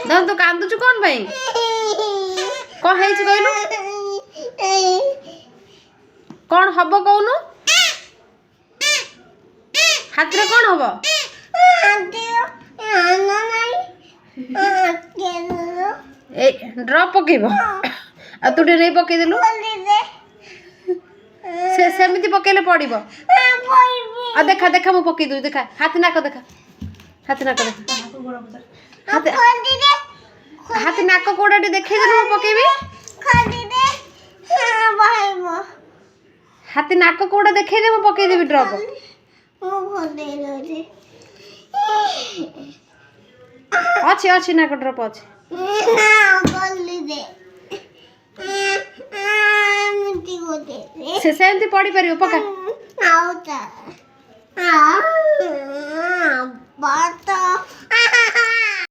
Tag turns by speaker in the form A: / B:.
A: धन तू कांदुचु कौन भाई कौन है कहलु कौन हम कहनु हाथ रे कौन हम ड्रॉप पकेब आ तू नहीं पकईदेलु से सेमती पकेले पड़ब आ देखा देखा मु पकई दूँ देखा हाथ नाक देखा हाथ नाक देखा हाथ नाक कोड़ा देखे देलु मु पकेबी हाथ नाक कोड़ा देखे दे मु पकई देबी ड्रॉप अच्छे अच्छे नाक ड्रॉप अच्छे से सेमती पड़ी परियो पका